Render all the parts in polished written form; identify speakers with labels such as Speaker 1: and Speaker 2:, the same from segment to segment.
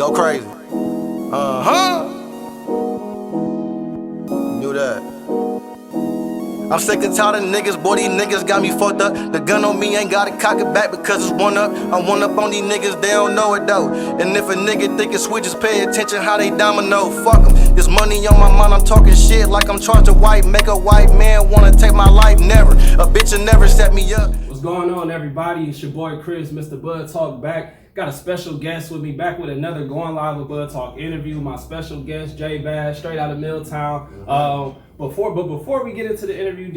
Speaker 1: Go crazy. Knew that. I'm sick and tired of niggas, boy, these niggas got me fucked up. The gun on me ain't gotta cock it back because it's one up. I'm one up on these niggas, they don't know it though. And if a nigga think it switches, pay attention how they domino. Fuck them, there's money on my mind, I'm talking shit like I'm charged a white. Make a white man wanna take my life, never. A bitch will never set me up.
Speaker 2: What's going on, everybody? It's your boy Chris, Mr.BudTawk back. Got a special guest with me, back with another Going Live with BudTawk interview. My special guest, J.Bad, straight out of Milltown. Before we get into the interview,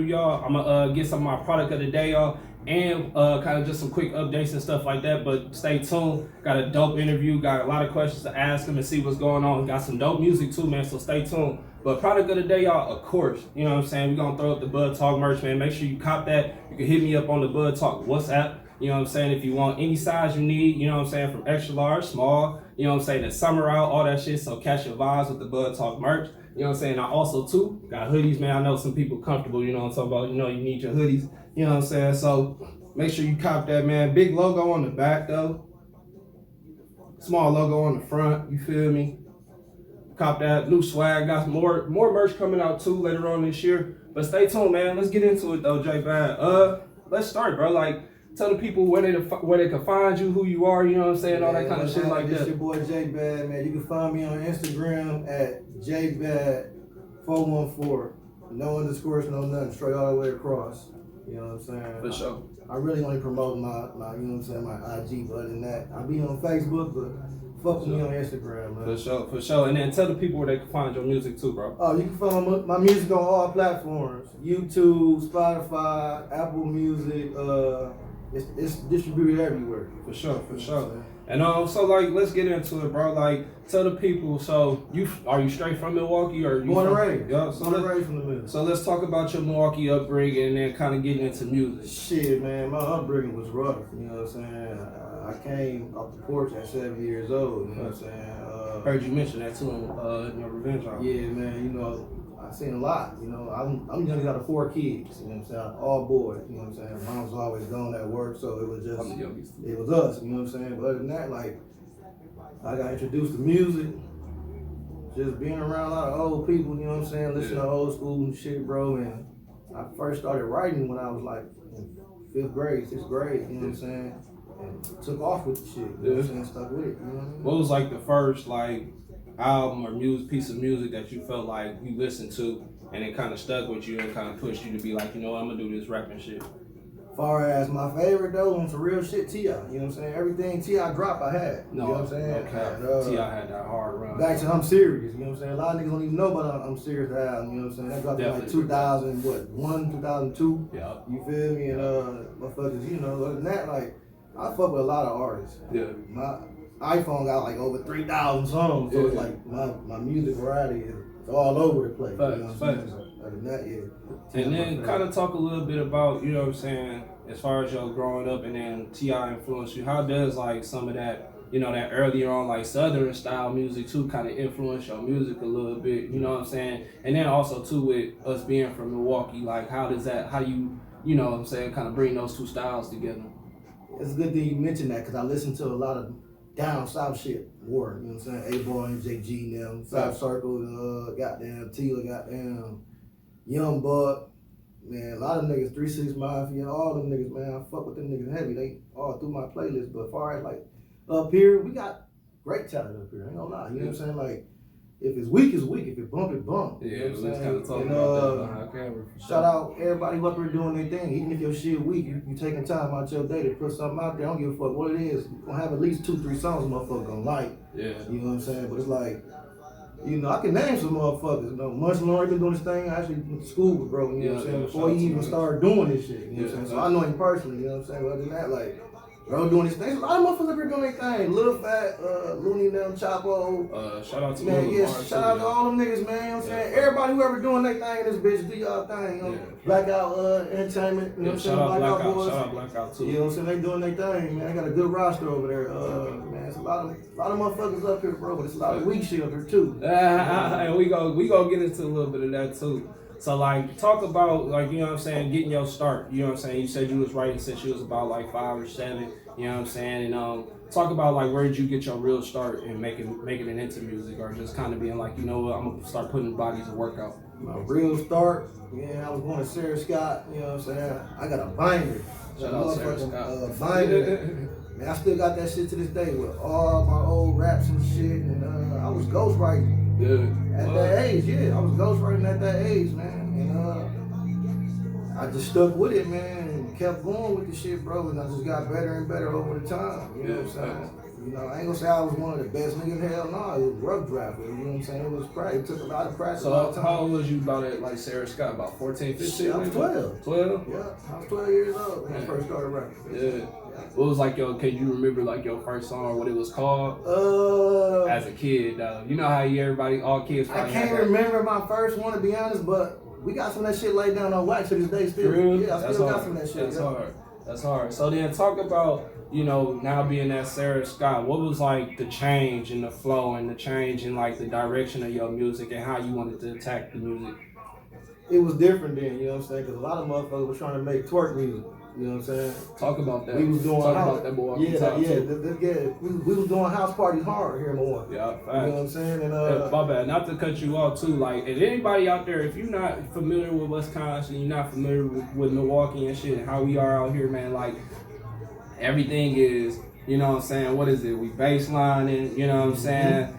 Speaker 2: y'all, I'm gonna get some of my product of the day, y'all, and kind of just some quick updates and stuff like that. But stay tuned. Got a dope interview. Got a lot of questions to ask him and see what's going on. Got some dope music too, man. So stay tuned. But product of the day, y'all, of course, you know what I'm saying. We're gonna throw up the BudTawk merch, man. Make sure you cop that. You can hit me up on the BudTawk WhatsApp. You know what I'm saying? If you want any size you need, you know what I'm saying, from extra large, small, you know what I'm saying, the summer out, all that shit. So catch your vibes with the BudTawk merch. You know what I'm saying? I also, too, got hoodies, man. I know some people comfortable, you know what I'm talking about. You know, you need your hoodies, you know what I'm saying? So make sure you cop that, man. Big logo on the back, though. Small logo on the front, you feel me? Cop that. New swag. Got more merch coming out, too, later on this year. But stay tuned, man. Let's get into it, though, J.Bad. Let's start, bro. Like, tell the people where they can find you, who you are, you know what I'm saying, all that kind of shit like that.
Speaker 3: It's your boy J.Bad, man. You can find me on Instagram at J.Bad414. No underscores, no nothing, straight all the way across. You know what I'm saying?
Speaker 2: For sure.
Speaker 3: I really only promote my you know what I'm saying, my IG, but other than that, I be on Facebook, but fuck with me on Instagram, man.
Speaker 2: For sure. And then tell the people where they can find your music too, bro.
Speaker 3: Oh, you can find my music on all platforms. YouTube, Spotify, Apple Music, it's distributed everywhere.
Speaker 2: For sure. And so like, let's get into it, bro. Like, tell the people. So are you straight from Milwaukee or you
Speaker 3: born and raised?
Speaker 2: Yeah.
Speaker 3: Born and raised from the middle.
Speaker 2: So let's talk about your Milwaukee upbringing and then kind of getting into music.
Speaker 3: Shit, man, my upbringing was rough. You know what I'm saying? I came off the porch at 7 years old. You know what I'm saying?
Speaker 2: Heard you mention that too in your revenge album.
Speaker 3: Yeah, man. You know, I've seen a lot. You know, I'm youngest out of 4 kids. You know what I'm saying? All boys. You know what I'm saying? Mom was always gone at work, so it was just
Speaker 2: I'm the youngest.
Speaker 3: It was us. You know what I'm saying? But other than that, like, I got introduced to music, just being around a lot of old people. You know what I'm saying? Listening to old school and shit, bro. And I first started writing when I was like in 5th grade, 6th grade. You know what I'm saying? And took off with the shit. You know what I'm saying? Stuck with it. You know what I mean?
Speaker 2: What was like the first like album or piece of music that you felt like you listened to and it kind of stuck with you and kind of pushed you to be like, you know what, I'm gonna do this rapping shit?
Speaker 3: Far as my favorite though, on some real shit, T.I. You know what I'm saying? Everything T.I. dropped, I had. You know what I'm saying?
Speaker 2: Okay. T.I. had that hard run.
Speaker 3: Back to I'm Serious. You know what I'm saying? A lot of niggas don't even know about I'm Serious album. You know what I'm saying? That dropped in like 2001, 2002.
Speaker 2: Yeah.
Speaker 3: You feel me? And motherfuckers, you know, other than that, like, I fuck with a lot of artists.
Speaker 2: Yeah.
Speaker 3: My iPhone got like over 3,000 songs, so it's like my music variety is all over the place. You know what I'm saying? Other than that, yeah.
Speaker 2: And then kind of talk a little bit about, you know what I'm saying, as far as your growing up and then T.I. influenced you. How does like some of that, you know, that earlier on like Southern style music too kind of influence your music a little bit, you know what I'm saying? And then also too with us being from Milwaukee, like how do you know what I'm saying, kind of bring those two styles together?
Speaker 3: It's a good thing you mentioned that because I listen to a lot of down south shit more, you know what I'm saying? A-Boy and JG and them, South Circle, goddamn Tila, goddamn Young Buck, man, a lot of niggas, 3-6 Mafia, all them niggas, man, I fuck with them niggas heavy. They all through my playlist, but as far as like up here, we got great talent up here, I ain't gonna lie, you know what I'm saying? Like, if it's weak, it's weak. If it bump, it bump.
Speaker 2: Yeah,
Speaker 3: you know what I'm saying?
Speaker 2: kind of talking about that behind camera.
Speaker 3: Shout out everybody who up here doing their thing. Even if your shit weak, you taking time out your day to put something out there. I don't give a fuck what it is. You gonna have at least 2-3 songs motherfucker gonna like.
Speaker 2: Yeah.
Speaker 3: You know what I'm saying? But it's like, you know, I can name some motherfuckers. You know, Munch Lauren been doing this thing. I actually went to school with bro. You know what I'm saying? Before he even started doing this shit. You know what I'm saying? So I know him personally. You know what I'm saying? But other than that, like, bro doing his thing. A lot of motherfuckers up here doing their thing. Lil Fat, Looney them, Chapo.
Speaker 2: Shout out to
Speaker 3: man, yes, shout out to all them niggas, man. You know what I'm saying? Everybody who ever doing their thing in this bitch, do y'all thing. You know? Blackout Entertainment. You know what I'm saying? Blackout Boys.
Speaker 2: Shout out Blackout too.
Speaker 3: You know what I'm saying? They doing their thing, man. I got a good roster over there. Man, it's a lot of motherfuckers up here, bro. But it's a lot of weak shit up here too.
Speaker 2: And we go get into a little bit of that too. So like talk about like, you know what I'm saying, getting your start. You know what I'm saying? You said you was writing since you was about like 5 or 7, you know what I'm saying? And talk about like where did you get your real start in making it into music, or just kind of being like, you know what, I'm gonna start putting bodies of work out.
Speaker 3: My real start, yeah, I was going to Sarah Scott, you know what I'm saying? I got a binder.
Speaker 2: Shout out Sarah Scott.
Speaker 3: Binder. Man, I still got that shit to this day with all my old raps and shit. And I was ghostwriting. At that age, yeah. I was ghostwriting at that age, man. And I just stuck with it, man, and kept going with the shit, bro. And I just got better and better over the time. You know what I'm saying? You know, I ain't gonna say I was one of the best niggas. Hell no, it was rough drafting. You know what I'm saying? It was practice. It took a lot of practice.
Speaker 2: So how old was you about it, like Sarah Scott? About 14, 15?
Speaker 3: I was 12.
Speaker 2: 12?
Speaker 3: Yeah, I was 12 years old when I first started rapping.
Speaker 2: Yeah. What was like can you remember like your first song or what it was called? As a kid, though. You know how all kids
Speaker 3: I can't remember my first one, to be honest, but we got some of that shit laid down on wax to this day still.
Speaker 2: Really?
Speaker 3: Yeah, I still got some of that shit.
Speaker 2: That's hard. That's hard. So then talk about, you know, now being at Sarah Scott, what was like the change in the flow and the change in like the direction of your music and how you wanted to attack the music?
Speaker 3: It was different then, you know what I'm saying? Because a lot of motherfuckers were trying to make twerk music. You know what I'm saying?
Speaker 2: Talk about that.
Speaker 3: We was doing
Speaker 2: about that more.
Speaker 3: We was doing house parties hard here in Milwaukee.
Speaker 2: Yeah, facts.
Speaker 3: You know what I'm saying? And
Speaker 2: my bad. Not to cut you off too. Like, if anybody out there, if you're not familiar with Wisconsin, you're not familiar with Milwaukee and shit, and how we are out here, man. Like, everything is, you know what I'm saying? What is it? We baselining. You know what I'm saying?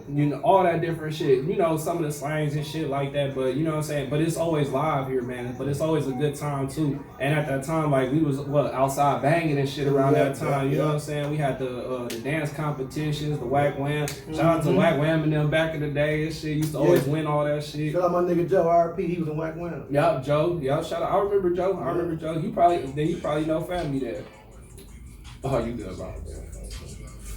Speaker 2: You know, all that different shit, you know, some of the slangs and shit like that, but you know what I'm saying, but it's always live here, man, but it's always a good time too. And at that time, like, we was outside banging and shit around that time, you know what I'm saying? We had the dance competitions, the Whack Wham. Shout out to Whack Wham and them back in the day and shit. Used to always win all that shit.
Speaker 3: Shout out my nigga Joe, RP, he was in Whack Wham.
Speaker 2: Yup, Joe. Yup, shout out. I remember Joe. You probably know family there. Oh, you good, bro.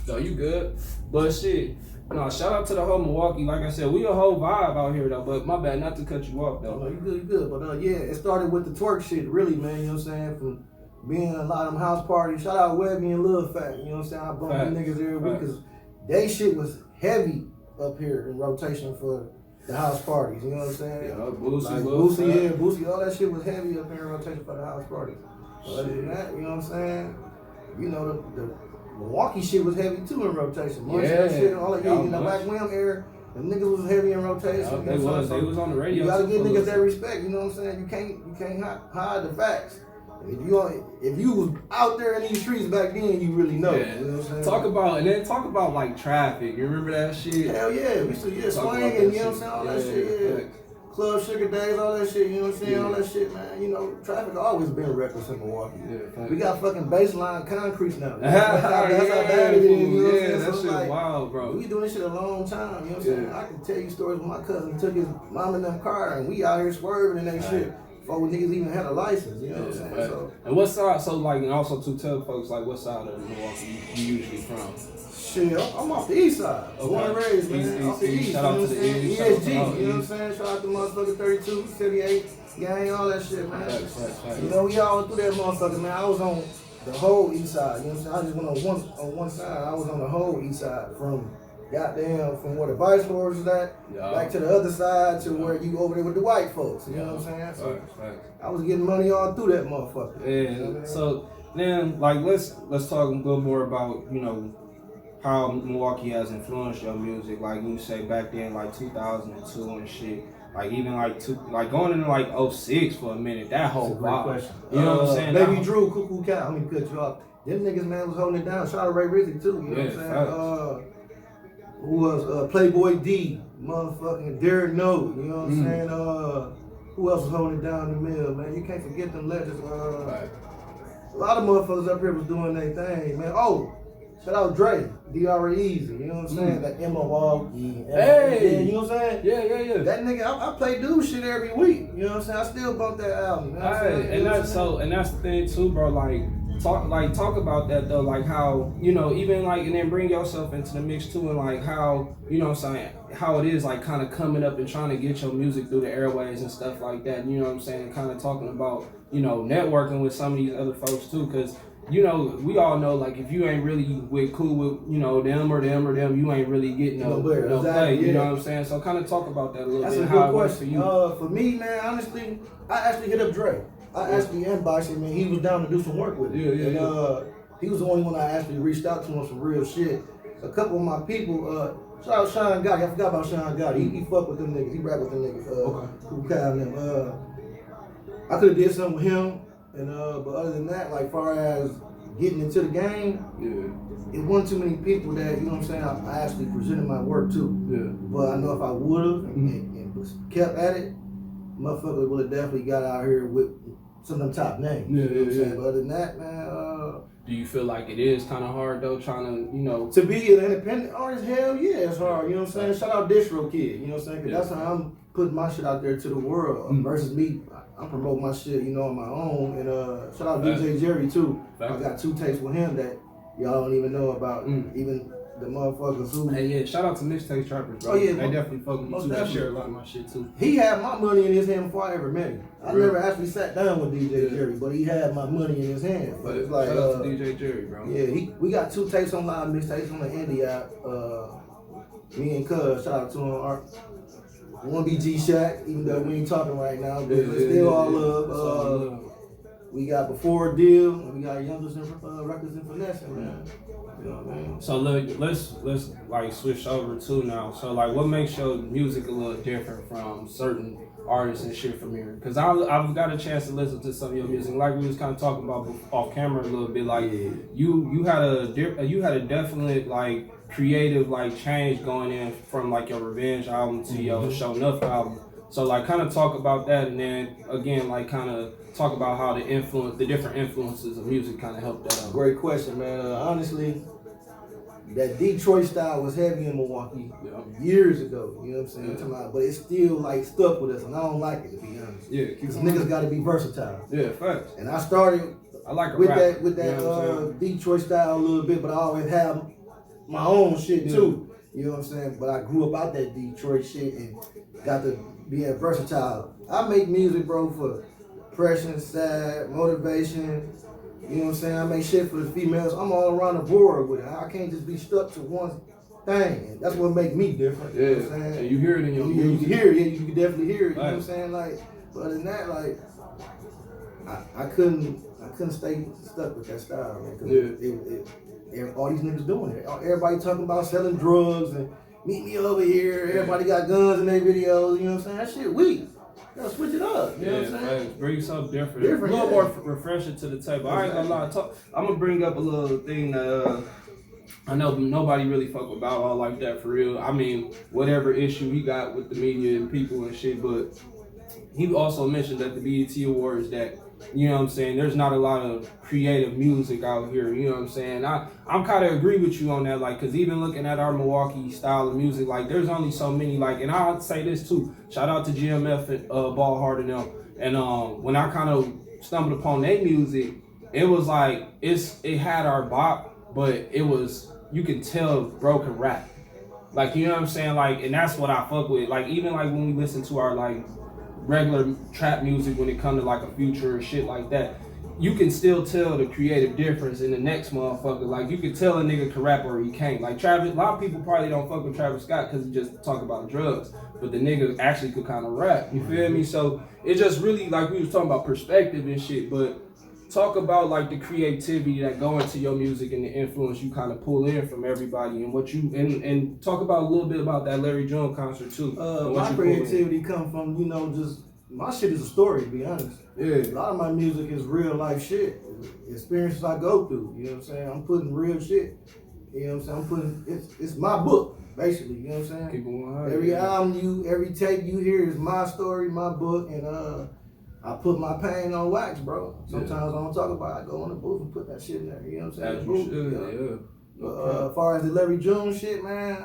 Speaker 2: No, you good. But shit. No, shout out to the whole Milwaukee. Like I said, we a whole vibe out here though. But my bad, not to cut you off though.
Speaker 3: No, you good. But yeah, it started with the twerk shit, really, man. You know what I'm saying? From being a lot of them house parties. Shout out Webby and Lil Fat. You know what I'm saying? I bump them niggas every week because they shit was heavy up here in rotation for the house parties. You know what I'm saying?
Speaker 2: Yeah, Boosie,
Speaker 3: Boosie, all that shit was heavy up here in rotation for the house parties. Other than that, you know what I'm saying? You know the Milwaukee shit was heavy too in rotation. Shit, all that, you know, Black Wham era, the niggas was heavy in rotation.
Speaker 2: They was on the radio.
Speaker 3: You gotta give niggas that respect. You know what I'm saying? You can't hide the facts. If you was out there in these streets back then, you really know.
Speaker 2: Yeah.
Speaker 3: You know what I'm saying?
Speaker 2: Talk about like traffic. You remember that shit?
Speaker 3: Hell yeah, we used to swing and you know what I'm saying, all that shit. Yeah. Club Sugar Days, all that shit, you know what I'm saying? All that shit, man. You know, traffic always been reckless in Milwaukee.
Speaker 2: Yeah,
Speaker 3: we got fucking baseline concrete now.
Speaker 2: That's how bad it is. You know what I'm saying?
Speaker 3: That
Speaker 2: shit like, wild, bro.
Speaker 3: We doing this shit a long time, you know what I'm saying? I can tell you stories when my cousin took his mom in them car and we out here swerving and that shit before niggas even had a license, you know what I'm saying? So,
Speaker 2: and what side, so like, and also to tell folks, like, what side of Milwaukee you usually from?
Speaker 3: Shit, I'm off the east side. Born and raised, man. Off the east.
Speaker 2: Shout out to the east.
Speaker 3: ESG, you know what I'm saying? Shout out to motherfucker 32, 78, gang, all that shit, man.
Speaker 2: Right.
Speaker 3: You know, we all through that motherfucker, man. I was on the whole east side, you know what I'm saying? I just went on one side. I was on the whole east side from where the Vice Lords was at, back to the other side to where you over there with the white folks, you know what I'm saying? So I was getting money all through that motherfucker.
Speaker 2: Yeah, you know what I mean? So then, like, let's talk a little more about, you know, how Milwaukee has influenced your music. Like you say back then, like 2002 and shit. Like even like going into like 06 for a minute. That whole vibe. You know what I'm saying?
Speaker 3: Baby Drew, Cuckoo Cat. Let me cut you off. Them niggas, man, was holding it down. Shout out Ray Rizzy too. You know what I'm saying? Who was Playboy D, motherfucking Derek Note. You know what I'm saying? Who else was holding it down in the mill, man? You can't forget them legends. A lot of motherfuckers up here was doing their thing, man. Oh. Shout out Dre, D.R. Easy, you know what I'm saying? That Milwaukee.
Speaker 2: Hey!
Speaker 3: You know what I'm saying?
Speaker 2: Yeah.
Speaker 3: That nigga, I play dude shit every week. You know what I'm saying? I still bump that album. You know what I'm saying?
Speaker 2: And that's the thing too, bro. Like talk about that though, like how, you know, even like, and then bring yourself into the mix too, and like how, you know what I'm saying, how it is like kind of coming up and trying to get your music through the airways and stuff like that. You know what I'm saying? Kind of talking about, you know, networking with some of these other folks too, because you know, we all know, like, if you ain't really cool with, you know, them or them, you ain't really getting no play.
Speaker 3: Exactly,
Speaker 2: You know what I'm saying? So kind of talk about that a little
Speaker 3: That's
Speaker 2: bit.
Speaker 3: a good question. For me, man, honestly, I actually hit up Dre. I actually inboxed him, and he was down to do some work with me. He was the only one I actually reached out to on some real shit. A couple of my people, shout out Sean Gotti. I forgot about Sean Gotti. He fuck with them niggas. He rap with them niggas. Who kind of them. I could have did something with him, and but other than that, like far as getting into the game, it wasn't too many people that, you know what I'm saying, I actually presented my work to. But I know if I would have and was kept at it, motherfucker would have definitely got out here with some of them top names. You know what I'm saying? But other than that, man,
Speaker 2: do you feel like it is kind of hard though, trying to, you know,
Speaker 3: to be an independent artist? Hell yeah, it's hard. You know what I'm saying? Shout out Distro Kid. You know what I'm saying? Cause that's how I'm putting my shit out there to the world. Versus me, I promote my shit, you know, on my own. And shout out DJ Jerry too. I got 2 tapes with him that y'all don't even know about. Even the motherfuckers who.
Speaker 2: Hey, yeah, shout out to Mixtape Trappers, bro.
Speaker 3: Oh yeah,
Speaker 2: they definitely fuck with me too.
Speaker 3: Definitely.
Speaker 2: They share a lot of my shit too.
Speaker 3: He had my money in his hand before I ever met him. I never actually sat down with DJ Jerry, but he had my money in his hand. But it's like,
Speaker 2: shout out to DJ Jerry, bro.
Speaker 3: Yeah, we got 2 tapes on live mixtapes on the indie app. Me and Cuz, shout out to him. One be G Shack, even though we ain't talking right now, but it's still all love. We got Before a Deal, and we got Youngers and Records and Finesse, man. You know what I mean?
Speaker 2: So look, let's like switch over to now. So like, what makes your music a little different from certain artists and shit from here? Because I've got a chance to listen to some of your music, like we was kind of talking about off camera a little bit. Like you had a definite like creative like change going in from like your Revenge album to your Show Enough album. So like, kind of talk about that, and then again like kind of talk about how the different influences of music kind of helped that out.
Speaker 3: Great question, man. Honestly, that Detroit style was heavy in Milwaukee years ago. You know what I'm saying? But it's still like stuck with us, and I don't like it, to be honest. Because niggas got to be versatile.
Speaker 2: Facts.
Speaker 3: And I started with that Detroit style a little bit, but I always have my own shit too. You know what I'm saying? But I grew up out that Detroit shit and got to being versatile. I make music, bro, for depression, sad, motivation. You know what I'm saying? I make shit for the females. I'm all around the board with it. I can't just be stuck to one thing. And that's what makes me different. You know what I'm saying?
Speaker 2: And you hear it in your music.
Speaker 3: You can hear it. You can definitely hear it. You know what I'm saying? Like, but other than that, like, I couldn't stay stuck with that style, man. Cause all these niggas doing it. Everybody talking about selling drugs and meet me over here. Everybody got guns in their videos. You know what I'm saying? That shit weak. You gotta switch it up. You know what I'm saying?
Speaker 2: Bring something different. A little more refreshing to the table. I ain't gonna lie. I'm gonna bring up a little thing that I know nobody really fuck with Bow Wow like that for real. I mean, whatever issue he got with the media and people and shit, but he also mentioned at the BET Awards that, you know what I'm saying, there's not a lot of creative music out here, you know what I'm saying? I'm kind of agree with you on that, like, because even looking at our Milwaukee style of music, like, there's only so many, like, and I'll say this too, shout out to GMF and Ball Hard and them, and when I kind of stumbled upon their music, it was like, it had our bop, but it was, you could tell broken rap. Like, you know what I'm saying? Like, and that's what I fuck with. Like, even like when we listen to our, like, regular trap music, when it comes to like a Future or shit like that, you can still tell the creative difference in the next motherfucker. Like, you can tell a nigga can rap or he can't. Like Travis, a lot of people probably don't fuck with Travis Scott because he just talk about drugs, but the nigga actually could kind of rap. You feel me? So it just really, like we was talking about perspective and shit, but talk about like the creativity that go into your music and the influence you kind of pull in from everybody, and what you and talk about a little bit about that Larry Jones concert too.
Speaker 3: My creativity come from, you know, just my shit is a story, to be honest. A lot of my music is real life shit, experiences I go through. You know what I'm saying? I'm putting real shit. You know what I'm saying? It's my book, basically. You know what I'm saying?
Speaker 2: Keep it 100.
Speaker 3: Every album every tape you hear is my story, my book, and I put my pain on wax, bro. Sometimes I don't talk about it. I go in the booth and put that shit in there. You know what I'm saying? As far as the Larry June shit, man,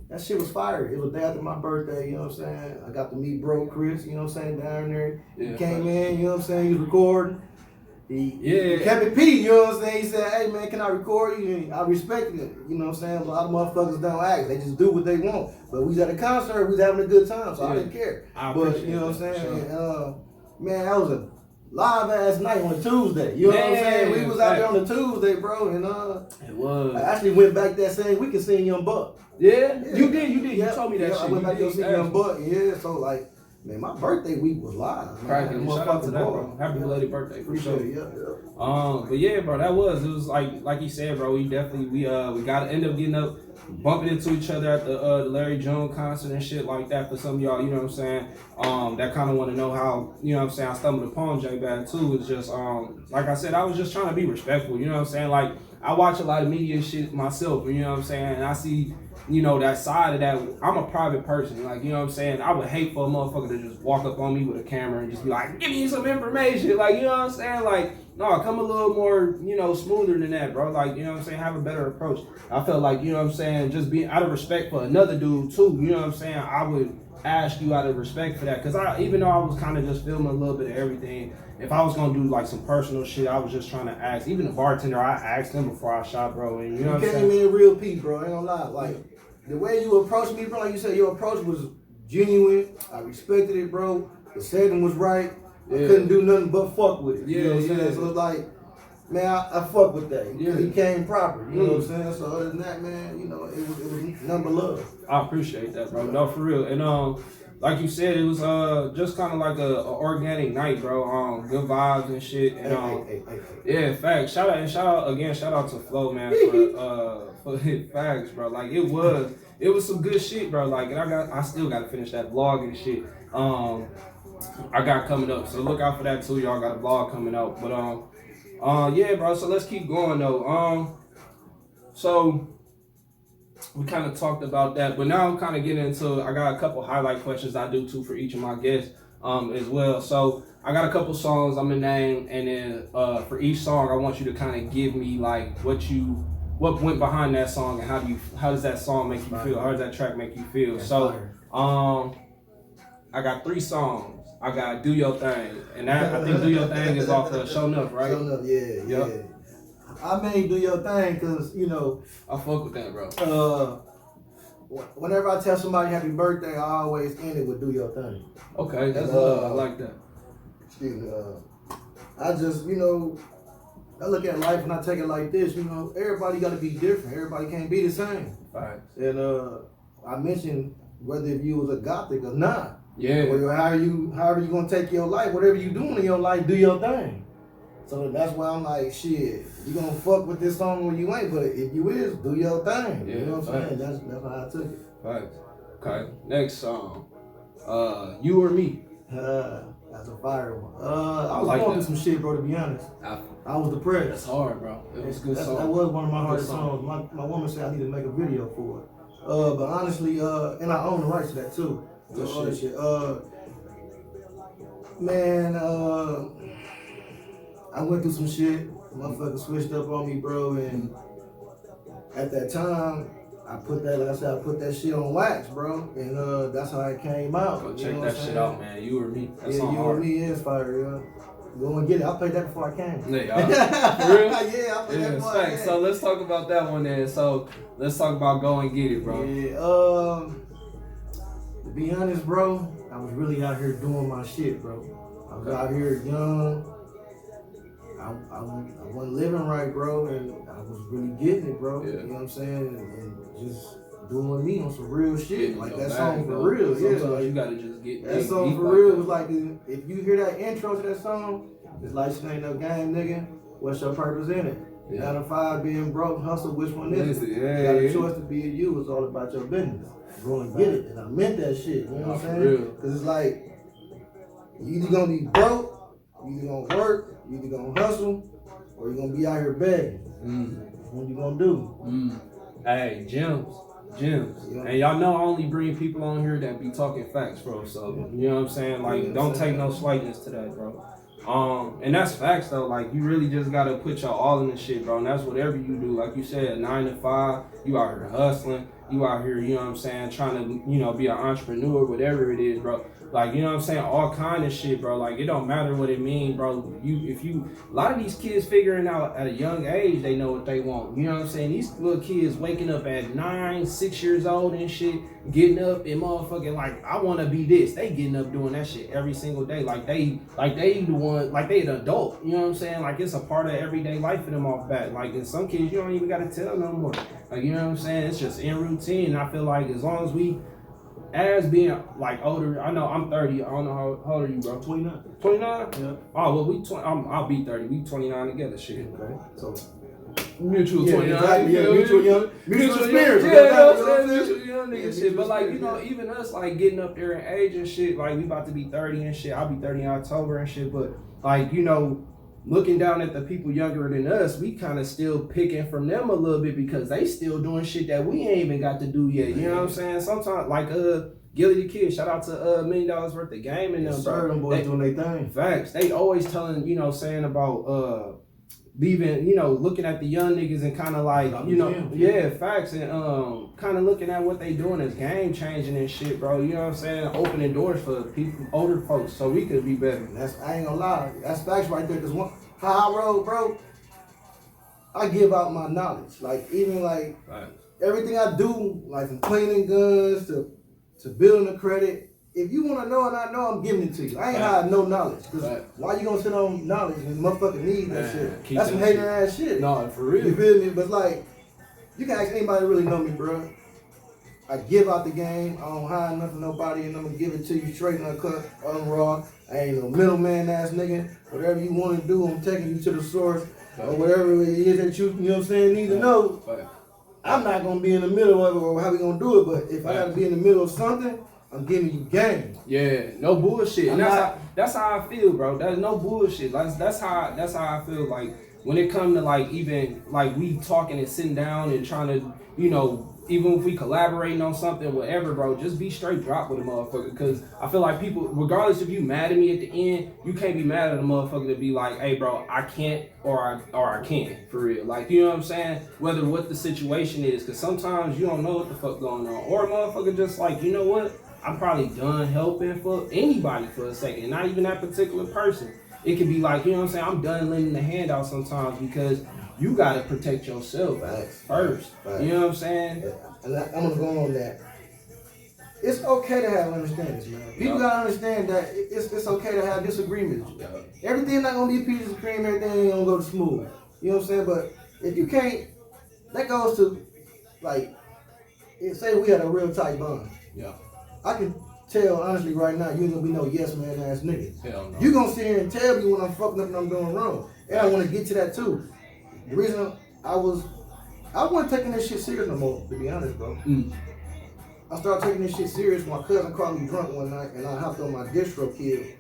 Speaker 3: that shit was fire. It was day after my birthday, you know what I'm saying? I got to meet bro Chris, you know what I'm saying, down there. He came in, you know what I'm saying, he was recording. He kept it P, you know what I'm saying? He said, hey man, can I record you? And I respected it, you know what I'm saying? A lot of motherfuckers don't act, they just do what they want. But we was at a concert, we was having a good time, so I didn't care. But you know what I'm saying? Sure. Man, that was a live ass night on a Tuesday. You know what I'm saying? We was out there on a Tuesday, bro, and
Speaker 2: it was.
Speaker 3: I actually went back that same week and seen Young Buck.
Speaker 2: Yeah, you did.
Speaker 3: Yeah,
Speaker 2: You told me that shit.
Speaker 3: I went back to see Young Buck. Yeah, so like, man, my birthday week was live.
Speaker 2: Cracking. Shout out to that, bro. Happy belated birthday for sure.
Speaker 3: Yeah.
Speaker 2: But yeah, bro, it was like you said, bro. We definitely we got to end up getting up, bumping into each other at the Larry Jones concert and shit like that. For some of y'all, you know what I'm saying. That kind of want to know how, you know what I'm saying. I stumbled upon J.Bad too. It's just like I said, I was just trying to be respectful. You know what I'm saying. Like I watch a lot of media shit myself. You know what I'm saying. And I see, you know, that side of that. I'm a private person. Like, you know what I'm saying? I would hate for a motherfucker to just walk up on me with a camera and just be like, give me some information. Like, you know what I'm saying? Like, no, come a little more, you know, smoother than that, bro. Like, you know what I'm saying? Have a better approach. I felt like, you know what I'm saying, just being out of respect for another dude, too. You know what I'm saying? I would ask you out of respect for that. Because even though I was kind of just filming a little bit of everything, if I was going to do, like, some personal shit, I was just trying to ask. Even the bartender, I asked him before I shot, bro. And you know what I'm saying?
Speaker 3: You came in real Pete, bro. I ain't gonna lie. Like, the way you approached me, bro, like you said, your approach was genuine. I respected it, bro. The setting was right. I couldn't do nothing but fuck with it. You know what I'm saying? So it's like, man, I fuck with that. Yeah. He came proper. You know what I'm saying? So other than that, man, you know, it was nothing but love.
Speaker 2: I appreciate that, bro. No, for real. And like you said, it was just kind of like a organic night, bro. Good vibes and shit. And yeah, facts. Shout out to Flo, man, for facts, bro. Like it was some good shit, bro. Like, and I still gotta finish that vlog and shit. I got coming up, so look out for that too. Y'all got a vlog coming out, but yeah, bro. So let's keep going though. So we kind of talked about that, but now I'm kind of getting into. I got a couple highlight questions I do too for each of my guests as well. So I got a couple songs I'm gonna name, and then for each song I want you to kind of give me like what went behind that song and how does that song make you feel? How does that track make you feel? So I got 3 songs. I got Do Your Thing, and I think Do Your Thing is off of Show Enough, right?
Speaker 3: Show Enough, yeah. I made Do Your Thing because, you know,
Speaker 2: I fuck with that, bro.
Speaker 3: Whenever I tell somebody happy birthday, I always end it with Do Your Thing.
Speaker 2: Okay, that's love. I like that.
Speaker 3: Excuse me. I just, you know, I look at life and I take it like this, you know, everybody got to be different. Everybody can't be the same.
Speaker 2: Right.
Speaker 3: And I mentioned whether if you was a gothic or not.
Speaker 2: Yeah.
Speaker 3: Or however you gonna take your life, whatever you doing in your life, do your thing. So that's why I'm like, shit, you gonna fuck with this song when you ain't, but if you is, do your thing. Yeah, you know what I'm saying? That's how I took it.
Speaker 2: Right. Okay. Next song. You or Me.
Speaker 3: That's a fire one. I was
Speaker 2: like
Speaker 3: going through some shit, bro, to be honest. I was depressed.
Speaker 2: That's hard, bro. It was a good song.
Speaker 3: That was one of my hardest songs. My woman said I need to make a video for it. But honestly, and I own the rights to that too. Good shit. Man, I went through some shit. Motherfucker switched up on me, bro, and at that time, I put that shit on wax, bro, and that's how it came out.
Speaker 2: Go check that shit out, man. You or Me. That's
Speaker 3: You or Me is fire, yeah. Go and get it. I played that before I came.
Speaker 2: For real?
Speaker 3: Yeah, I played that before I came.
Speaker 2: So let's talk about that one then. So let's talk about Go and Get It, bro.
Speaker 3: Yeah, to be honest, bro, I was really out here doing my shit, bro. I was out here young. I wasn't living right, bro, and I was really getting it, bro.
Speaker 2: Yeah.
Speaker 3: You know what I'm saying? And just doing me on some real shit. Like that song for
Speaker 2: bro.
Speaker 3: real.
Speaker 2: Sometimes
Speaker 3: yeah.
Speaker 2: you gotta just get
Speaker 3: that song for real was like, if you hear that intro to that song, it's like, shit ain't no game, nigga. What's your purpose in it?
Speaker 2: Yeah.
Speaker 3: Out of 5 being broke, hustle, which one is it?
Speaker 2: Yeah,
Speaker 3: you got a choice to be you. It's all about your business. Go and get it. And I meant that shit. You know what I'm saying? Because it's like, you either gonna be broke, you either gonna work, you either gonna hustle, or you gonna be out here begging. What you gonna do?
Speaker 2: Hey, gems. Yeah. And y'all know I only bring people on here that be talking facts, bro. So, you know what I'm saying? Like, don't take no slightness to that, bro. And that's facts though. Like, you really just gotta put your all in the shit, bro. And that's whatever you do. Like you said, 9 to 5, you out here hustling. You out here, you know what I'm saying, trying to, you know, be an entrepreneur, whatever it is, bro. Like, you know what I'm saying? All kind of shit, bro. Like, it don't matter what it mean, bro. A lot of these kids figuring out at a young age, they know what they want. You know what I'm saying? These little kids waking up at 9, 6 years old and shit, getting up and motherfucking like, I want to be this. They getting up doing that shit every single day. Like they the one, like they an adult. You know what I'm saying? Like it's a part of everyday life for them off bat. Like in some kids, you don't even got to tell no more. Like, you know what I'm saying? It's just in routine. And I feel like as long as we, as being like older, I know I'm 30. I don't know how old are you, bro?
Speaker 3: 29.
Speaker 2: 29?
Speaker 3: Yeah.
Speaker 2: Oh well, I'll be 30. We 29 together, shit.
Speaker 3: Okay. So
Speaker 2: mutual 29.
Speaker 3: Exactly. Yeah, mutual experience.
Speaker 2: Yeah, you know what I'm saying? Mutual young nigga shit. But like, you know, even us like getting up there in age and shit, like we about to be 30 and shit. I'll be 30 in October and shit. But like, you know, looking down at the people younger than us, we kind of still picking from them a little bit because they still doing shit that we ain't even got to do yet. You know what I'm saying? Sometimes, like, Gilly the Kid, shout out to $1 million worth of game in them, bro.
Speaker 3: Them boys doing their thing.
Speaker 2: Facts. They always telling, you know, saying about, leaving, you know, looking at the young niggas and kind of like, you know, yeah, facts, and kind of looking at what they doing as game changing and shit, bro. You know what I'm saying? Opening doors for people, older folks, so we could be better.
Speaker 3: I ain't gonna lie, that's facts right there. Cause how I roll, bro, I give out my knowledge. Like even like everything I do, like from cleaning guns to building a credit. If you want to know and I know, I'm giving it to you. I ain't hiding no knowledge. Cause why you gonna sit on knowledge and motherfucker need that shit? That's some hating ass shit.
Speaker 2: No, for real.
Speaker 3: You feel me? But like, you can ask anybody that really know me, bro. I give out the game. I don't hide nothing nobody, and I'm gonna give it to you straight and uncut, unraw. I ain't no middleman ass nigga. Whatever you want to do, I'm taking you to the source or whatever it is that you know what I'm saying, need to know. I'm not gonna be in the middle of it or how we gonna do it, but if I gotta be in the middle of something, I'm giving you game.
Speaker 2: Yeah, no bullshit. And that's how I feel, bro. That's no bullshit. That's how I feel. Like when it comes to like even like we talking and sitting down and trying to, you know, even if we collaborating on something, whatever, bro, just be straight drop with a motherfucker. Because I feel like people, regardless if you mad at me at the end, you can't be mad at a motherfucker to be like, hey, bro, I can't or I can, for real. Like, you know what I'm saying? Whether what the situation is, because sometimes you don't know what the fuck going on. Or a motherfucker just like, you know what? I'm probably done helping for anybody for a second, not even that particular person. It could be like, you know what I'm saying? I'm done lending the hand out sometimes because you gotta protect yourself first. You know what I'm saying?
Speaker 3: And I'm gonna go on that. It's okay to have understandings, man. People gotta understand that it's okay to have disagreements. Everything not gonna be peaches and cream, everything ain't gonna go smooth. You know what I'm saying? But if you can't, that goes to like, say we had a real tight bond.
Speaker 2: Yeah.
Speaker 3: I can tell honestly right now, you ain't gonna be no yes man ass nigga.
Speaker 2: Hell no.
Speaker 3: You gonna sit here and tell me when I'm fucking up and I'm doing wrong. And I wanna get to that too. The reason I wasn't taking this shit serious no more, to be honest, bro. I started taking this shit serious. My cousin called me drunk one night and I hopped on my distro kid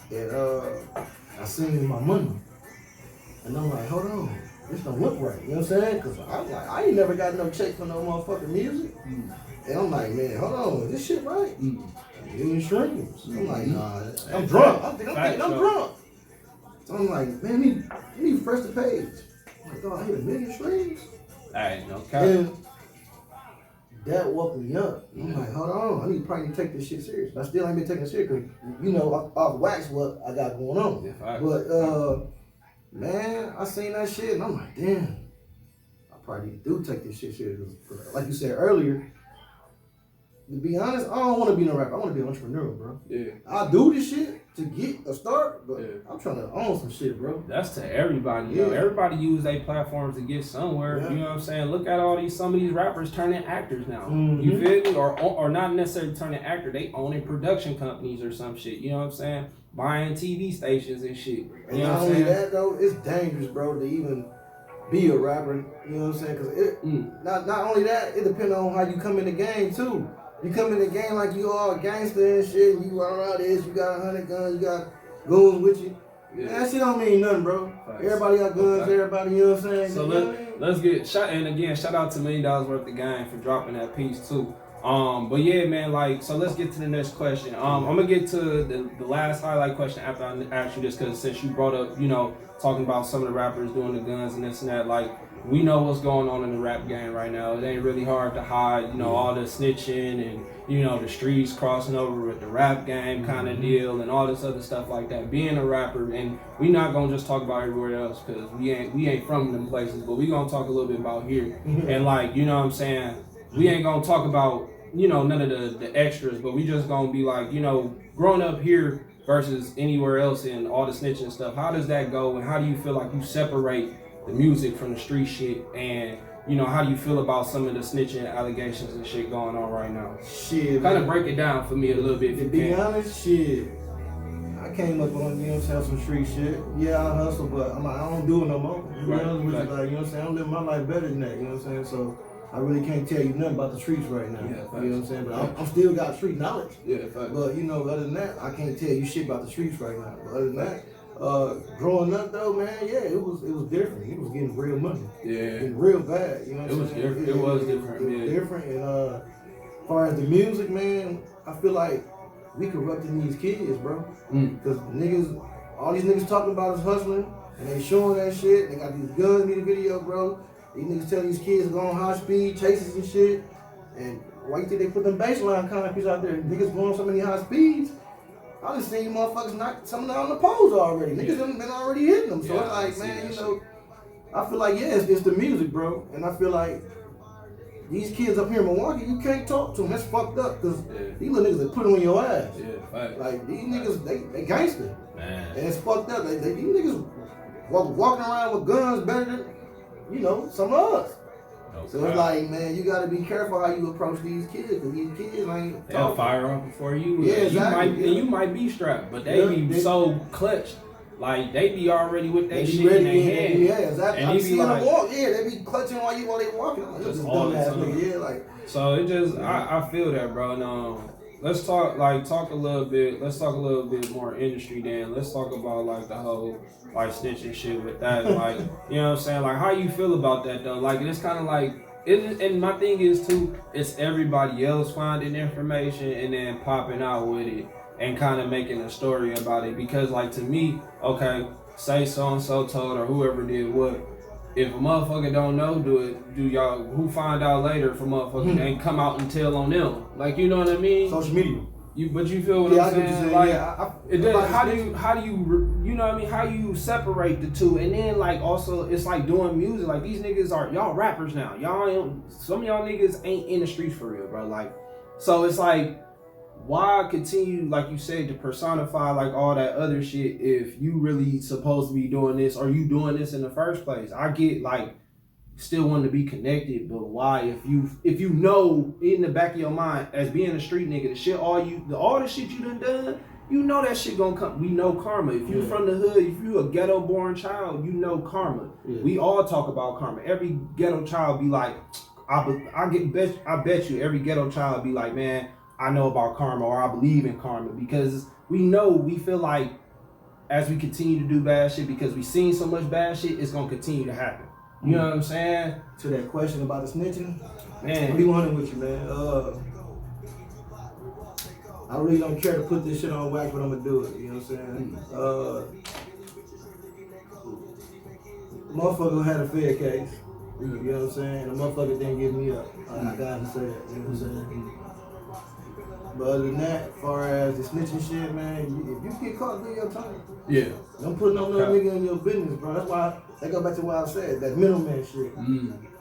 Speaker 3: and I seen my money. And I'm like, hold on, this don't look right. You know what I'm saying? Cause I'm like, I ain't never got no check for no motherfucking music. And I'm like, man, hold on, is this shit right? Million streams. I'm like, nah, I'm drunk. I'm thinking I'm drunk. So I'm like, man, let me refresh the page. I'm like, oh, I hit 1 million streams.
Speaker 2: Hey, no cap. And
Speaker 3: that woke me up. I'm like, hold on, I need to probably take this shit serious. I still ain't been taking it serious because, you know, off wax what I got going on.
Speaker 2: Yeah,
Speaker 3: but, man, I seen that shit and I'm like, damn, I probably do take this shit serious. Like you said earlier, to be honest, I don't want to be no rapper. I want to be an entrepreneur, bro. Yeah. I do this shit to get a start, but I'm trying to own some shit, bro.
Speaker 2: That's to everybody, yo. Everybody use their platforms to get somewhere. Yeah. You know what I'm saying? Look at some of these rappers turning actors now. You feel me? Or not necessarily turning actor. They owning production companies or some shit. You know what I'm saying? Buying TV stations and shit.
Speaker 3: And not only that though, it's dangerous, bro, to even be a rapper. You know what I'm saying? Because not only that, it depends on how you come in the game too. You come in the game like you all gangster and shit, and you run around this, you got 100 guns, you got goons with you. Yeah. Man, that shit don't mean nothing, bro. Thanks. Everybody got guns, everybody, you know what I'm saying?
Speaker 2: So let's get shot, and again, shout out to $1 million worth of game for dropping that piece too. But yeah, man, like, so let's get to the next question. I'm gonna get to the last highlight question after I ask you this, because since you brought up, talking about some of the rappers doing the guns and this and that, like, we know what's going on in the rap game right now. It ain't really hard to hide, all the snitching and, the streets crossing over with the rap game kind of deal and all this other stuff like that. Being a rapper, and we not gonna just talk about everywhere else, because we ain't from them places, but we gonna talk a little bit about here. And like, you know what I'm saying? We ain't gonna talk about, none of the extras, but we just gonna be like, growing up here versus anywhere else and all the snitching stuff. How does that go, and how do you feel like you separate the music from the street shit? And how do you feel about some of the snitching allegations and shit going on right now?
Speaker 3: Shit,
Speaker 2: kind of break it down for me a little bit.
Speaker 3: To be honest, shit, I came up on, some street shit. Yeah, I hustle, but I don't do it no more. To be honest with you, like, I'm living my life better than that, you know what I'm saying? So I really can't tell you nothing about the streets right now. Yeah, you know what I'm saying? But I'm still got street knowledge.
Speaker 2: Yeah,
Speaker 3: but other than that, I can't tell you shit about the streets right now. But other than that, growing up though, man, yeah, it was different. It was getting real money.
Speaker 2: Yeah.
Speaker 3: Getting real bad. You know what I'm saying?
Speaker 2: Different. It was different.
Speaker 3: It was different. And as far as the music, man, I feel like we corrupting these kids, bro. Because niggas, all these niggas talking about is hustling, and they showing that shit. They got these guns in the video, bro. These niggas tell these kids to go on high speed chases and shit. And why you think they put them baseline copies out there? Niggas going so many high speeds. I done seen you motherfuckers knock some down on the poles already. Niggas done been already hitting them. So it's like, man, I feel like, it's the music, bro. And I feel like these kids up here in Milwaukee, you can't talk to them. That's fucked up, because these little niggas, they put on your ass. Like, these niggas, they gangster.
Speaker 2: Man.
Speaker 3: And it's fucked up. These niggas walking around with guns better than, some of us. So it's like, man, you gotta be careful how you approach these kids, because these kids ain't
Speaker 2: they'll fire up before you.
Speaker 3: Yeah, exactly.
Speaker 2: You might be strapped, but they be so clutched. Like, they be already with that shit in their hand.
Speaker 3: Yeah, exactly.
Speaker 2: And
Speaker 3: I'm seeing
Speaker 2: like,
Speaker 3: them walk. Yeah, they be clutching while they walking. Like,
Speaker 2: just
Speaker 3: all the time. Yeah, like.
Speaker 2: So it just, I feel that, bro. And let's talk a little bit. Let's talk a little bit more industry. Then let's talk about like the whole like snitching shit with that. Like, you know what I'm saying? Like, how you feel about that though? Like, it's kind of like. And my thing is too, it's everybody else finding information and then popping out with it and kind of making a story about it. Because like, to me, okay, say so and so told or whoever did what. If a motherfucker don't know, do y'all who find out later if a motherfucker ain't come out and tell on them? Like, you know what I mean?
Speaker 3: Social media.
Speaker 2: But you feel what I'm saying? Like, it does. How do you you know what I mean? How you separate the two? And then like, also, it's like doing music. Like, these niggas are y'all rappers now. Some of y'all niggas ain't in the streets for real, bro. Like, so it's like, why continue, like you said, to personify like all that other shit if you really supposed to be doing this, or you doing this in the first place? I get like still wanting to be connected, but why, if you know in the back of your mind as being a street nigga, the shit all the shit you done, you know that shit gonna come. We know karma. If you from the hood, if you a ghetto born child, you know karma. We all talk about karma. Every ghetto child be like, I bet you every ghetto child be like, man, I know about karma, or I believe in karma, because we feel like as we continue to do bad shit, because we seen so much bad shit, it's gonna continue to happen. You know what I'm saying?
Speaker 3: To that question about the snitching,
Speaker 2: man,
Speaker 3: I'll be honest with you, man. I really don't care to put this shit on wax, but I'm gonna do it. You know what I'm saying? Motherfucker had a fair case. You know what I'm saying? The motherfucker didn't give me up. I gotta say that. You know what I'm saying? But other than that, as far as the snitching shit, man, if you get caught, do your time.
Speaker 2: Yeah.
Speaker 3: Don't put no nigga in your business, bro. That's why they go back to what I said, that middleman shit.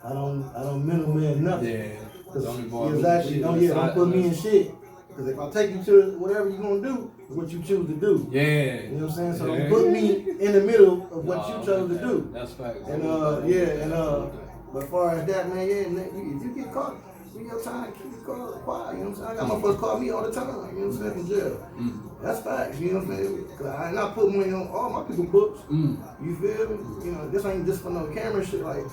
Speaker 3: I don't middleman nothing.
Speaker 2: Yeah.
Speaker 3: Exactly. Don't put me in shit. Because if I take you to whatever you're gonna do, it's what you choose to do.
Speaker 2: Yeah.
Speaker 3: You know what I'm saying? So don't put me in the middle of what you chose to do.
Speaker 2: That's facts.
Speaker 3: And but as far as that, man, if you get caught, do your time, keep it quiet. You know what I'm saying? I got my folks call me all the time. You know what I'm saying? From jail. That's facts. You know what I'm saying? Cause I not put money on all my people books. You feel me? You know, this ain't just for no camera shit. Like,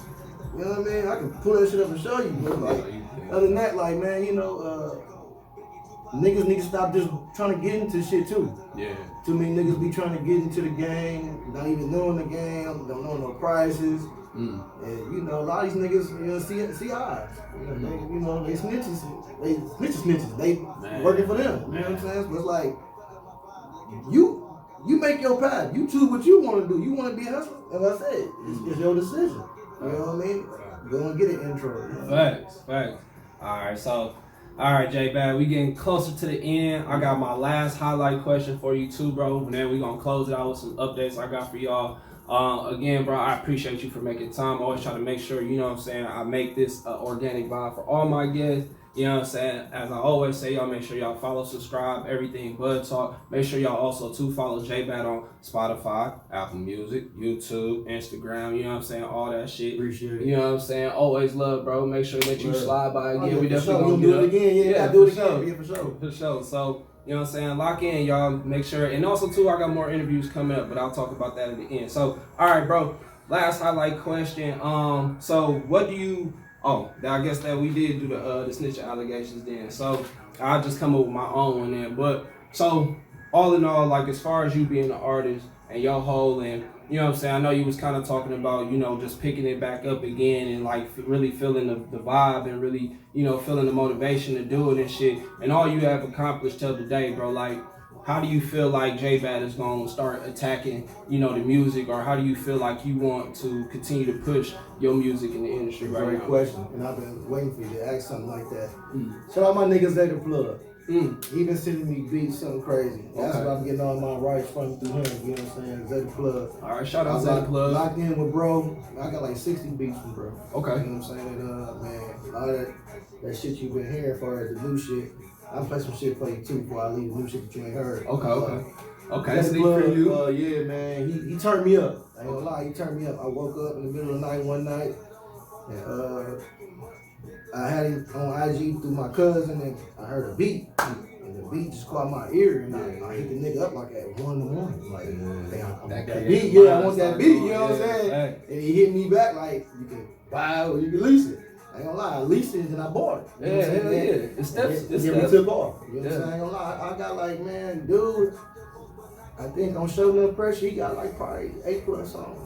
Speaker 3: you know what I mean? I can pull that shit up and show you. But like, other than that, like, man, niggas need to stop just trying to get into shit too.
Speaker 2: Yeah.
Speaker 3: Too many niggas be trying to get into the game, not even knowing the game, don't know no prices. And you know, a lot of these niggas, you know, see eyes. You know, they snitches. They snitches. They working for them. You know what I'm saying? But it's like you make your path. You choose what you want to do. You want to be a hustler. As I said, it's your decision. You know what I mean? Go and get an intro. You know?
Speaker 2: Facts. All right, J.Bad, we getting closer to the end. I got my last highlight question for you too, bro. And then we gonna close it out with some updates I got for y'all. Again, bro, I appreciate you for making time. I always try to make sure, you know what I'm saying, I make this organic vibe for all my guests. You know what I'm saying? As I always say, y'all make sure y'all follow, subscribe, everything Bud Talk. Make sure y'all also too follow J.Bad on Spotify, Apple Music, YouTube, Instagram, you know what I'm saying? All that shit.
Speaker 3: Appreciate it.
Speaker 2: You know what I'm saying? Always love, bro. Make sure that you slide by again. We definitely
Speaker 3: gonna
Speaker 2: do
Speaker 3: it again. Yeah, do it again. Yeah, for sure.
Speaker 2: For sure. So, you know what I'm saying? Lock in, y'all. Make sure. And also, too, I got more interviews coming up, but I'll talk about that at the end. So, all right, bro. Last highlight question. So what do you... Oh, I guess that we did do the snitch allegations then. So I'll just come up with my own one then. But so all in all, like as far as you being an artist and your whole and you know what I'm saying, I know you was kind of talking about, you know, just picking it back up again and like really feeling the vibe and really, you know, feeling the motivation to do it and shit. And all you have accomplished till today, bro, like how do you feel like J.Bad is going to start attacking, you know, the music, or how do you feel like you want to continue to push your music in the industry right now?
Speaker 3: Great question, and I've been waiting for you to ask something like that. Shout out my nigga Zay the Plug. He been sending me beats, something crazy. That's what I'm getting all my rights from through him, you know what I'm saying? Zay the Plug.
Speaker 2: All right, shout out Zay the Plug.
Speaker 3: Locked in with bro. I got like 60 beats from bro.
Speaker 2: Okay.
Speaker 3: You know what I'm saying? And, man, all that shit you've been hearing for the new shit. I'll play some shit for you too before I leave the new shit that you ain't heard.
Speaker 2: Okay. Sneak preview.
Speaker 3: Yeah, man. He turned me up. I ain't gonna lie, he turned me up. I woke up in the middle of the night one night, and I had him on IG through my cousin, and I heard a beat. And the beat just caught my ear, and I hit the nigga up like at 1 in the morning. Like, hey, I want that beat. Yeah, I want that beat. You know what I'm saying? And he hit me back like, you can buy it or you can lease it. I ain't gonna lie, I leased it and then I bought it. You know what I'm saying?
Speaker 2: It's steps.
Speaker 3: It took off. You know what I'm saying? I ain't gonna lie, I got like, man, dude, I think on Show No Pressure, he got like probably 8+ songs.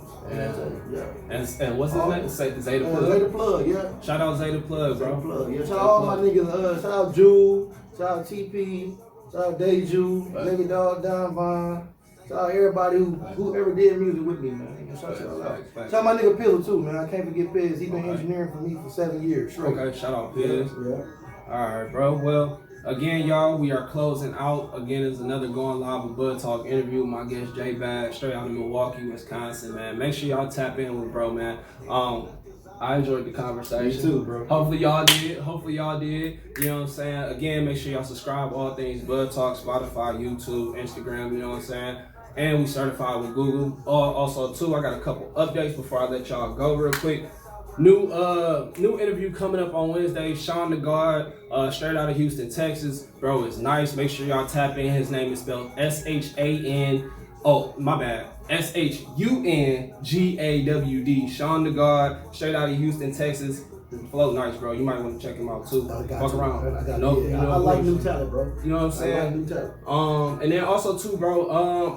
Speaker 2: And what's his name? Zay the Plug?
Speaker 3: Zay the Plug, yeah.
Speaker 2: Shout out Zay the Plug, bro.
Speaker 3: Zay the Plug, yeah. Shout out all my niggas, shout out Jewel, shout out TP, shout out Deju, Baby Dog, Don Vaughn. Shout out everybody who ever did music with me, man. Shout out my nigga Pillow too, man. I can't forget Piz. He been engineering for me for 7 years. Straight.
Speaker 2: Okay, shout out Piz.
Speaker 3: Yeah.
Speaker 2: All right, bro. Well, again, y'all, we are closing out. Again, it's another Going Live with Bud Talk interview with my guest J.Bad, straight out of Milwaukee, Wisconsin, man. Make sure y'all tap in with bro, man. I enjoyed the conversation.
Speaker 3: Me too, bro.
Speaker 2: Hopefully y'all did. You know what I'm saying? Again, make sure y'all subscribe. All things Bud Talk, Spotify, YouTube, Instagram. You know what I'm saying? And we certified with Google. Also, too, I got a couple updates before I let y'all go real quick. New interview coming up on Wednesday. Sean the God, straight out of Houston, Texas. Bro, it's nice. Make sure y'all tap in. His name is spelled S-H-A-N. Oh, my bad. S-H-U-N-G-A-W-D. Sean the God, straight out of Houston, Texas. The flow nice, bro. You might want to check him out too. Fuck around.
Speaker 3: I like new talent, bro.
Speaker 2: You know what I'm saying?
Speaker 3: I like new talent.
Speaker 2: And then also too, bro.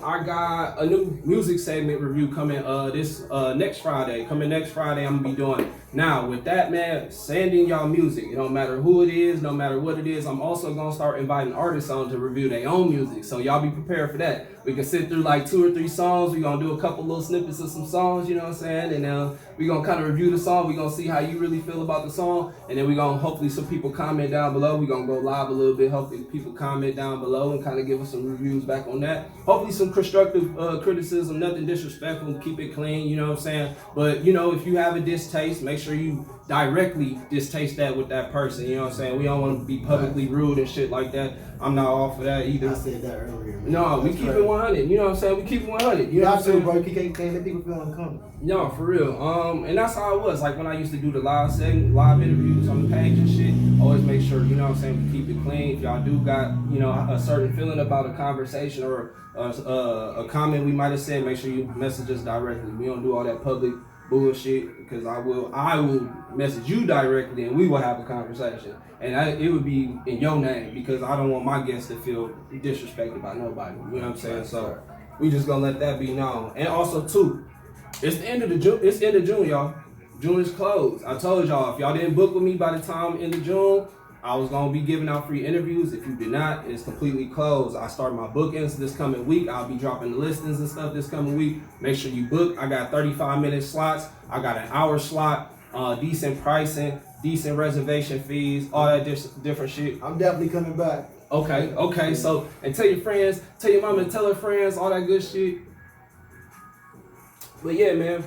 Speaker 2: I got a new music segment review coming. This next Friday. I'm gonna be doing. Now with that, man, sending y'all music. It don't matter who it is, no matter what it is. I'm also gonna start inviting artists on to review their own music. So y'all be prepared for that. We can sit through like 2 or 3 songs. We gonna do a couple little snippets of some songs. You know what I'm saying? And we gonna kind of review the song. We gonna see how you really feel about the song. And then we gonna hopefully some people comment down below. We gonna go live a little bit. Hopefully people comment down below and kind of give us some reviews back on that. Hopefully some constructive criticism, nothing disrespectful. Keep it clean. You know what I'm saying? But you know, if you have a distaste, make sure you directly distaste that with that person. You know what I'm saying? We don't want to be publicly rude and shit like that. I'm not all for that either.
Speaker 3: I said that earlier, man.
Speaker 2: No, we keep it 100. You know what I'm saying? We keep it 100. You know what I'm saying?
Speaker 3: Bro, you can't let people feel uncomfortable.
Speaker 2: No, for real. And that's how it was. Like when I used to do the live interviews on the page and shit, always make sure, you know what I'm saying, we keep it clean. If y'all do got, you know, a certain feeling about a conversation or a comment we might have said, make sure you message us directly. We don't do all that public bullshit, because I will message you directly and we will have a conversation, and it would be in your name, because I don't want my guests to feel disrespected by nobody. You know what I'm saying? So we just gonna let that be known. And also too, it's the end of June, y'all. June is closed. I told y'all, if y'all didn't book with me by the time end of June, I was gonna be giving out free interviews. If you did not, it's completely closed. I start my bookings this coming week. I'll be dropping the listings and stuff this coming week. Make sure you book. I got 35-minute slots. I got an hour slot, decent pricing, decent reservation fees, all that different shit.
Speaker 3: I'm definitely coming back.
Speaker 2: Okay. So, and tell your friends, tell your mama, tell her friends, all that good shit. But yeah, man.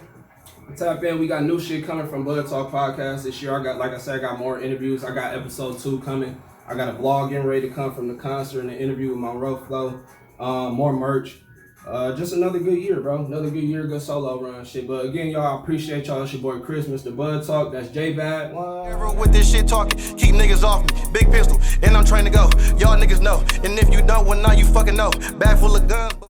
Speaker 2: Tap in. We got new shit coming from Bud Talk Podcast this year. I got more interviews. I got episode 2 coming. I got a vlog getting ready to come from the concert and the interview with my road flow. More merch. Just another good year, bro. Another good year, good solo run shit. But again, y'all, I appreciate y'all. It's your boy Chris, Mr.BudTawk. That's J.Bad.
Speaker 1: With this shit talking, keep niggas off me. Big pistol, and I'm trying to go. Y'all niggas know. And if you don't, well, now you fucking know. Bag full of guns.